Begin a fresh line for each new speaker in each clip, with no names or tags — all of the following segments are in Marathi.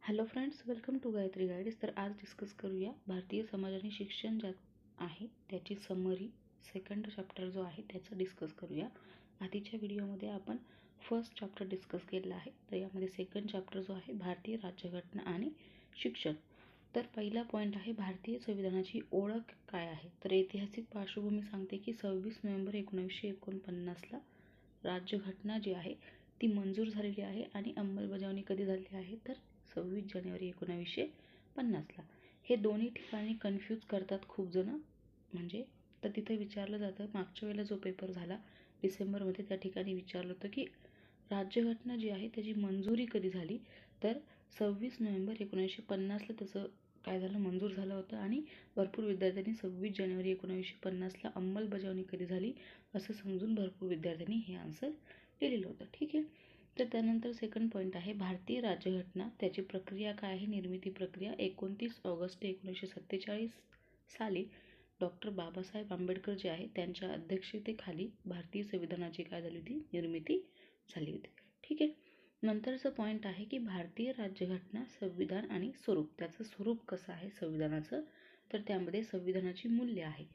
Hello friends, welcome to Gayatri guides. तर आज डिस्कस करूया भारतीय समाज आणि शिक्षण ज्यात आहे त्याची समरी सेकंड चॅप्टर जो आहे त्याचं डिस्कस करूया. आधीच्या व्हिडिओमध्ये आपण फर्स्ट चॅप्टर डिस्कस केलेला आहे. तर यामध्ये सेकंड चॅप्टर जो आहे भारतीय राज्यघटना आणि शिक्षण. तर पहिला पॉईंट आहे भारतीय संविधानाची ओळख काय आहे. तर ऐतिहासिक पार्श्वभूमी सांगते की 26 नोव्हेंबर 1949ला राज्यघटना जी आहे ती मंजूर झालेली आहे आणि अंमलबजावणी कधी झाली आहे तर 26 जानेवारी 1950ला. हे दोन्ही ठिकाणी कन्फ्यूज करतात खूप जण. म्हणजे तर तिथे विचारलं जातं, मागच्या वेळेला जो पेपर झाला डिसेंबरमध्ये त्या ठिकाणी विचारलं होतं की राज्यघटना जी आहे त्याची मंजुरी कधी झाली. तर 26 नोव्हेंबर 1950ला त्याचं काय झालं, मंजूर झालं होतं. आणि भरपूर विद्यार्थ्यांनी 26 जानेवारी 1950ला अंमलबजावणी कधी झाली असं समजून भरपूर विद्यार्थ्यांनी हे आन्सर लिहिलेलं होतं. ठीक आहे. तर त्यानंतर सेकंड पॉईंट आहे भारतीय राज्यघटना त्याची प्रक्रिया काय आहे. निर्मिती प्रक्रिया 29 ऑगस्ट 1947 साली डॉक्टर बाबासाहेब आंबेडकर जे आहे त्यांच्या अध्यक्षतेखाली भारतीय संविधानाची काय झाली होती, निर्मिती झाली होती. ठीक आहे. नंतरचं पॉईंट आहे की भारतीय राज्यघटना संविधान आणि स्वरूप. त्याचं स्वरूप कसं आहे संविधानाचं, तर त्यामध्ये संविधानाची मूल्य आहे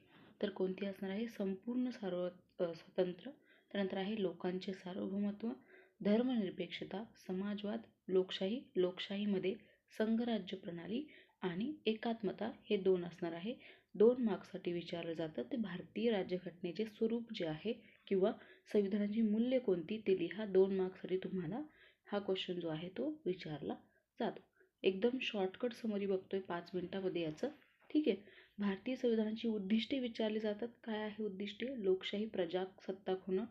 तर कोणती असणार आहे, संपूर्ण स्वतंत्र. त्यानंतर आहे लोकांचे सार्वभौमत्व, धर्मनिरपेक्षता, समाजवाद, लोकशाही, लोकशाहीमध्ये संघराज्य प्रणाली आणि एकात्मता हे दोन असणार आहे. 2 मार्क्ससाठी विचारलं जातं ते भारतीय राज्यघटनेचे स्वरूप जे आहे किंवा संविधानाची मूल्य कोणती ते लिहा. 2 मार्क्ससाठी तुम्हाला हा क्वेश्चन जो आहे तो विचारला जातो. एकदम शॉर्टकट समरी बघतोय 5 मिनिटामध्ये याचं. ठीक आहे. भारतीय संविधानाची उद्दिष्टे विचारली जातात. काय आहे उद्दिष्टे, लोकशाही प्रजासत्ताक होणं.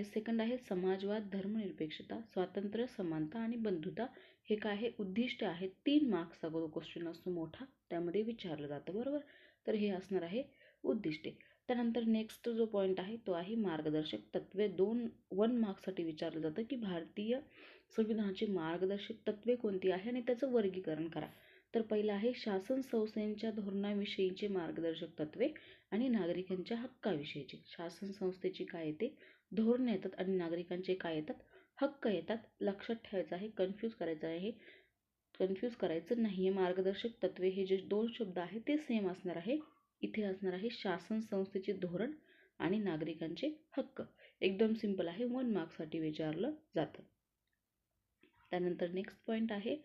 सेकंड आहे समाजवाद, धर्मनिरपेक्षता, स्वातंत्र्य, समानता आणि बंधुता. हे काय आहे, उद्दिष्ट आहेत. 3 मार्क्सचा क्वेश्चन असतो मोठा, त्यामध्ये विचारलं जातं. बरोबर. तर हे असणार आहे उद्दिष्टे. त्यानंतर नेक्स्ट जो पॉईंट आहे तो आहे मार्गदर्शक तत्वे. 1 मार्क्ससाठी विचारलं जातं की भारतीय संविधानाची मार्गदर्शक तत्वे कोणती आहे आणि त्याचं वर्गीकरण करा. तर पहिलं आहे शासन संस्थेच्या धोरणाविषयीचे मार्गदर्शक तत्वे आणि नागरिकांच्या हक्काविषयीचे. शासन संस्थेची काय येते, धोरण येतात आणि नागरिकांचे काय येतात, हक्क येतात. लक्षात ठेवायचं आहे, कन्फ्यूज करायचं नाही आहे. मार्गदर्शक तत्वे हे जे 2 शब्द आहेत ते सेम असणार आहे. इथे असणार आहे शासन संस्थेचे धोरण आणि नागरिकांचे हक्क. एकदम सिंपल आहे, 1 मार्क्ससाठी विचारलं जातं. त्यानंतर नेक्स्ट पॉईंट आहे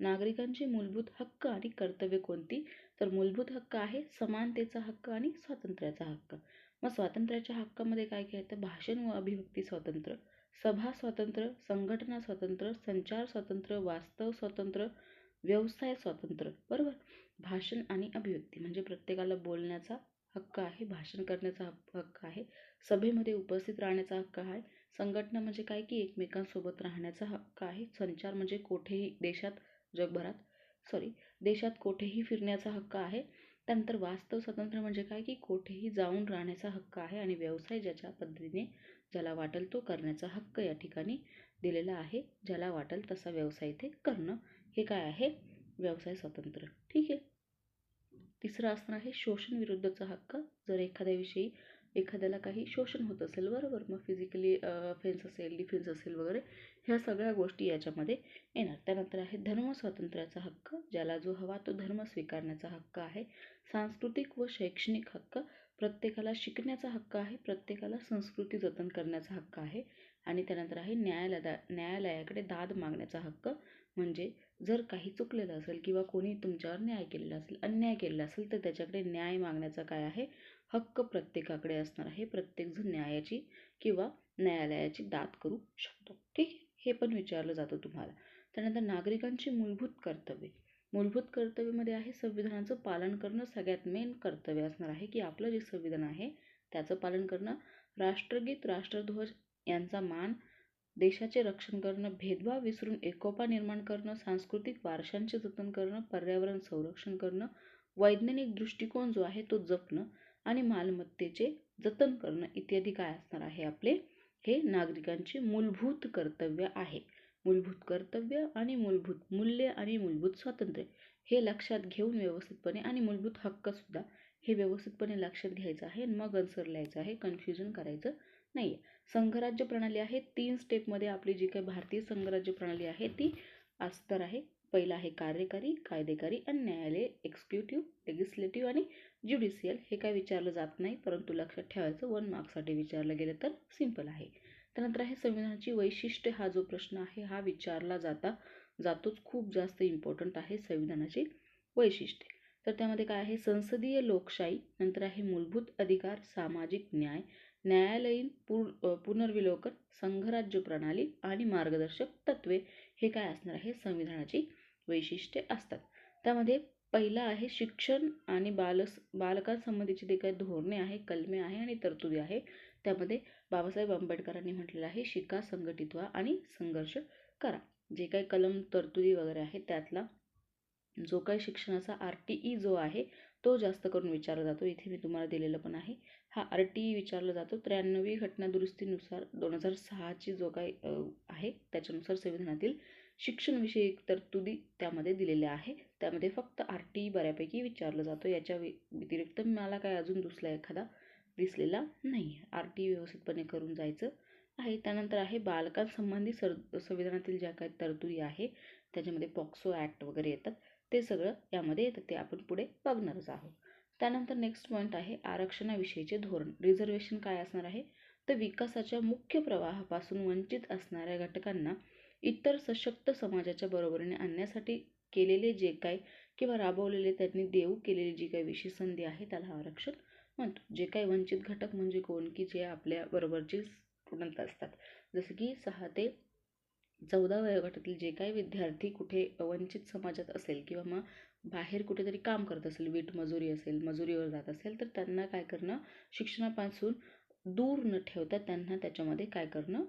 नागरिकांचे मूलभूत हक्क आणि कर्तव्य कोणती. तर मूलभूत हक्क आहे समानतेचा हक्क आणि स्वातंत्र्याचा हक्क. मग स्वातंत्र्याच्या हक्कामध्ये काय काय येतं, भाषण व अभिव्यक्ती स्वातंत्र्य, सभा स्वातंत्र्य, संघटना स्वातंत्र्य, संचार स्वातंत्र्य, वास्तव स्वातंत्र्य, व्यवसाय स्वातंत्र्य. बरोबर. भाषण आणि अभिव्यक्ती म्हणजे प्रत्येकाला बोलण्याचा हक्क आहे, भाषण करण्याचा हक्क आहे, सभेमध्ये उपस्थित राहण्याचा हक्क आहे. संघटना म्हणजे काय की एकमेकांसोबत राहण्याचा हक्क आहे. संचार म्हणजे कोठेही देशात कोठेही फिरण्याचा हक्क आहे. त्यानंतर वास्तव स्वातंत्र्य म्हणजे काय की कोठेही जाऊन राहण्याचा हक्क आहे. आणि व्यवसाय ज्याच्या पद्धतीने ज्याला वाटेल तो करण्याचा हक्क या ठिकाणी दिलेला आहे. ज्याला वाटेल तसा व्यवसाय इथे करणं, हे काय आहे, व्यवसाय स्वातंत्र्य. ठीक आहे. तिसरं असणार आहे शोषण विरुद्धचा हक्क. जर एखाद्याला काही शोषण होत असेल, बरोबर, मग फिजिकली ऑफेन्स असेल, डिफेन्स असेल वगैरे, ह्या सगळ्या गोष्टी याच्यामध्ये येणार. त्यानंतर आहे धर्म स्वातंत्र्याचा हक्क. ज्याला जो हवा तो धर्म स्वीकारण्याचा हक्क आहे. सांस्कृतिक व शैक्षणिक हक्क. प्रत्येकाला शिकण्याचा हक्क आहे, प्रत्येकाला संस्कृती जतन करण्याचा हक्क आहे. आणि त्यानंतर आहे न्यायालयाकडे दाद मागण्याचा हक्क. म्हणजे जर काही चुकलेलं असेल किंवा कोणी तुमच्यावर अन्याय केलेला असेल तर त्याच्याकडे न्याय मागण्याचा काय आहे, हक्क प्रत्येकाकडे असणार आहे. प्रत्येकजण न्यायाची किंवा न्यायालयाची दाद करू शकतो. ठीक आहे. हे पण विचारलं जातं तुम्हाला. त्यानंतर नागरिकांची मूलभूत कर्तव्ये. मूलभूत कर्तव्यामध्ये आहे संविधानाचं पालन करणं. सगळ्यात मेन कर्तव्य असणार आहे की आपलं जे संविधान आहे त्याचं पालन करणं. राष्ट्रगीत, राष्ट्रध्वज यांचा मान, देशाचे रक्षण करणं, भेदभाव विसरून एकोपा निर्माण करणं, सांस्कृतिक वारशांचे जतन करणं, पर्यावरण संरक्षण करणं, वैज्ञानिक दृष्टिकोन जो आहे तो जपणं आणि मालमत्तेचे जतन करणं इत्यादी काय असणार आहे आपले, हे नागरिकांची मूलभूत कर्तव्य आहे. मूलभूत कर्तव्य आणि मूलभूत मूल्य आणि मूलभूत स्वातंत्र्य हे लक्षात घेऊन व्यवस्थितपणे, आणि मूलभूत हक्कसुद्धा हे व्यवस्थितपणे लक्षात घ्यायचं आहे. मग आन्सर लिहायचं आहे, कन्फ्युजन करायचं नाही. संघराज्य प्रणाली आहे. 3 स्टेपमध्ये आपली जी काही भारतीय संघराज्य प्रणाली आहे ती अस्तर आहे. पहिला आहे कार्यकारी, कायदेकारी आणि न्यायालय, एक्झिक्युटिव्ह, लेजिस्लेटिव्ह आणि ज्युडिशियल. हे काय विचारलं जात नाही, परंतु लक्षात ठेवायचं 1 मार्क्ससाठी विचारलं गेलं तर सिंपल आहे. त्यानंतर आहे संविधानाची वैशिष्ट्य. हा जो प्रश्न आहे हा विचारला जातोच, खूप जास्त इम्पॉर्टंट आहे संविधानाची वैशिष्ट्ये. तर त्यामध्ये काय आहे, संसदीय लोकशाही, नंतर आहे मूलभूत अधिकार, सामाजिक न्याय, न्यायालयीन पुनर्विलोकन, संघराज्य प्रणाली आणि मार्गदर्शक तत्वे. हे काय असणार आहे, संविधानाची वैशिष्ट्ये असतात. त्यामध्ये पहिला आहे शिक्षण आणि बालकांसंबंधीची जे काही धोरणे आहे, कलमे आहे आणि तरतुदी आहे. त्यामध्ये बाबासाहेब आंबेडकरांनी म्हटलेलं आहे, शिका, संघटित व्हा आणि संघर्ष करा. जे काही कलम तरतुदी वगैरे आहे त्यातला जो काही शिक्षणाचा RTE जो आहे तो जास्त करून विचारला जातो. इथे मी तुम्हाला दिलेलं पण आहे. हा RTE विचारला जातो. 93वी घटना दुरुस्तीनुसार 2006ची जो काही आहे त्याच्यानुसार संविधानातील शिक्षणविषयक तरतुदी त्यामध्ये दिलेल्या आहे. त्यामध्ये फक्त RTE बऱ्यापैकी विचारलं जातो. याच्या व्यतिरिक्त मला काय अजून दुसरा एखादा दिसलेला नाही. RTE व्यवस्थितपणे करून जायचं आहे. त्यानंतर आहे बालकांसंबंधी संविधानातील ज्या काही तरतुदी आहे त्याच्यामध्ये पॉक्सो ॲक्ट वगैरे येतात, ते सगळं यामध्ये येतं, ते आपण पुढे बघणारच आहोत. त्यानंतर नेक्स्ट पॉईंट आहे आरक्षणाविषयीचे धोरण. रिझर्वेशन काय असणार आहे, तर विकासाच्या मुख्य प्रवाहापासून वंचित असणाऱ्या घटकांना इतर सशक्त समाजाच्या बरोबरीने आणण्यासाठी केलेले जे काही किंवा राबवलेले त्यांनी देऊ केलेली जी काही विशेष संधी आहे त्याला आरक्षण म्हणतो. जे काही वंचित घटक म्हणजे कोण, की जे आपल्या बरोबरचे स्टुडंट असतात, जसं की 6 ते 14 वयोगटातील जे काही विद्यार्थी कुठे वंचित समाजात असेल किंवा मग बाहेर कुठेतरी काम करत असेल, वीट मजुरी असेल, मजुरीवर जात असेल, तर त्यांना काय करणं, शिक्षणापासून दूर न ठेवता त्यांना त्याच्यामध्ये काय करणं,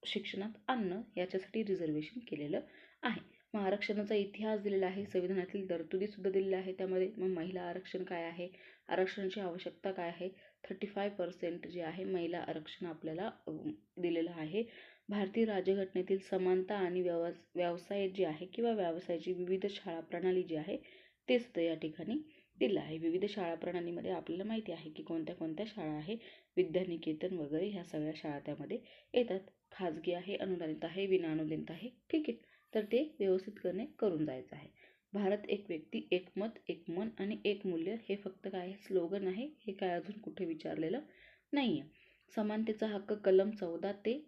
शिक्षणात आणणं, याच्यासाठी रिझर्वेशन केलेलं आहे. मग आरक्षणाचा इतिहास दिलेला आहे, संविधानातील तरतुदीसुद्धा दिलेल्या आहे. त्यामध्ये मग महिला आरक्षण काय आहे, आरक्षणाची आवश्यकता काय आहे, 35% जे आहे महिला आरक्षण आपल्याला दिलेलं आहे. भारतीय राज्यघटनेतील समानता आणि व्यवसाय जे आहे किंवा व्यवसायाची विविध शाळा प्रणाली जी आहे ते सुद्धा या ठिकाणी दिलं आहे. विविध शाळा प्रणालीमध्ये आपल्याला माहिती आहे की कोणत्या कोणत्या शाळा आहे, विद्यानिकेतन वगैरे ह्या सगळ्या शाळा त्यामध्ये येतात. खाजगी आहे, अनुदानित आहे, विनाअनुदानित आहे. ठीक आहे, तर ते व्यवस्थित करून जायचं आहे. भारत एक व्यक्ती, एक मत, एक मन आणि एक मूल्य, हे फक्त काय स्लोगन आहे, हे काय अजून कुठे विचारलेलं नाही आहे. समानतेचा हक्क कलम 14 ते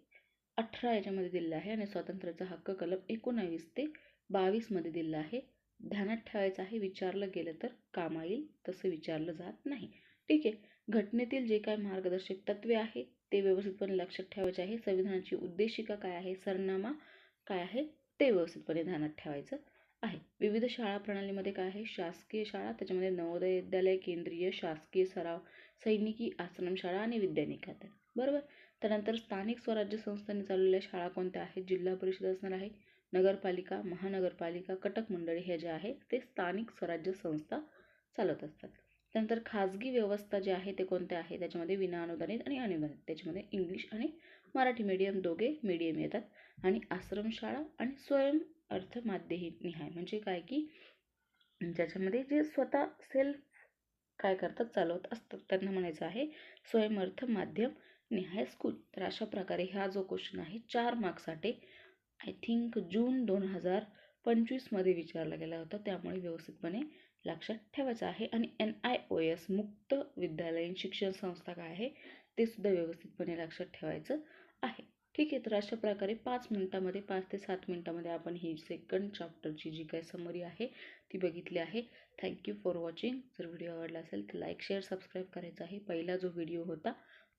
18 याच्यामध्ये दिलेला आहे आणि स्वातंत्र्याचा हक्क कलम 19 ते 22 मध्ये दिलेला आहे. ध्यानात ठेवायचं आहे, विचारलं गेलं तर कामा येईल, तसं विचारलं जात नाही. ठीक आहे, घटनेतील जे काय मार्गदर्शक तत्वे आहे ते व्यवस्थितपणे लक्षात ठेवायचे आहे. संविधानाची उद्देशिका काय आहे, सरनामा काय आहे, ते व्यवस्थितपणे ध्यानात ठेवायचं आहे. विविध शाळा प्रणालीमध्ये काय आहे, शासकीय शाळा, त्याच्यामध्ये नवोदय विद्यालय, केंद्रीय, शासकीय सराव, सैनिकी, आश्रमशाळा आणि विद्यानिकेतन. बरोबर. त्यानंतर स्थानिक स्वराज्य संस्थांनी चालवलेल्या शाळा कोणत्या आहेत, जिल्हा परिषद असणार आहे, नगरपालिका, महानगरपालिका, कटक मंडळे हे जे आहे ते स्थानिक स्वराज्य संस्था चालवत असतात. त्यानंतर खाजगी व्यवस्था जे आहे ते कोणत्या आहे, त्याच्यामध्ये विनाअनुदानित आणि अनुदानित, त्याच्यामध्ये इंग्लिश आणि मराठी मीडियम दोघे मीडियम येतात. आणि आश्रमशाळा आणि स्वयं अर्थ निहाय, म्हणजे काय की ज्याच्यामध्ये जे स्वतः सेल्फ काय करतात, चालवत असतात, त्यांना म्हणायचं आहे स्वयंअर्थ माध्यम निहाय स्कूल. तर अशा प्रकारे हा जो क्वेश्चन आहे 4 मार्क्ससाठी आय थिंक जून 2025 मध्ये विचारला गेला होता, त्यामुळे व्यवस्थितपणे लक्षात ठेवायचं आहे. आणि NIOS मुक्त विद्यालयीन शिक्षण संस्था काय आहे ते सुद्धा व्यवस्थितपणे लक्षात ठेवायचं आहे. ठीक आहे, तर अशा प्रकारे 5 मिनिटामध्ये 5 ते 7 मिनिटामध्ये आपण ही सेकंड चॅप्टरची जी काही समरी आहे ती बघितली आहे. Thank you for watching. जर व्हिडिओ आवडला असेल तर लाईक, शेअर, सबस्क्राईब करायचं आहे. पहिला जो व्हिडिओ होता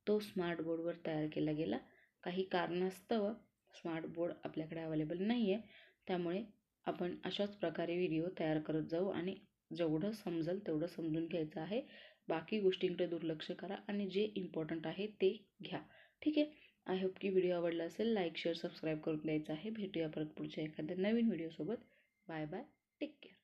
तो स्मार्ट बोर्डवर तयार केला गेला. काही कारणास्तव स्मार्ट बोर्ड आपल्याकडे अवेलेबल नाही आहे, त्यामुळे आपण अशाच प्रकारे व्हिडिओ तयार करत जाऊ आणि जेवढं समजेल तेवढं समजून घ्यायचं आहे. बाकी गोष्टींकडे दुर्लक्ष करा आणि जे इम्पॉर्टंट आहे ते घ्या. ठीक आहे, आय होप की व्हिडिओ आवडला असेल. लाईक, शेअर, सबस्क्राईब करून द्यायचं आहे. भेटूया परत पुढच्या एखाद्या नवीन व्हिडिओसोबत. Bye bye, take care.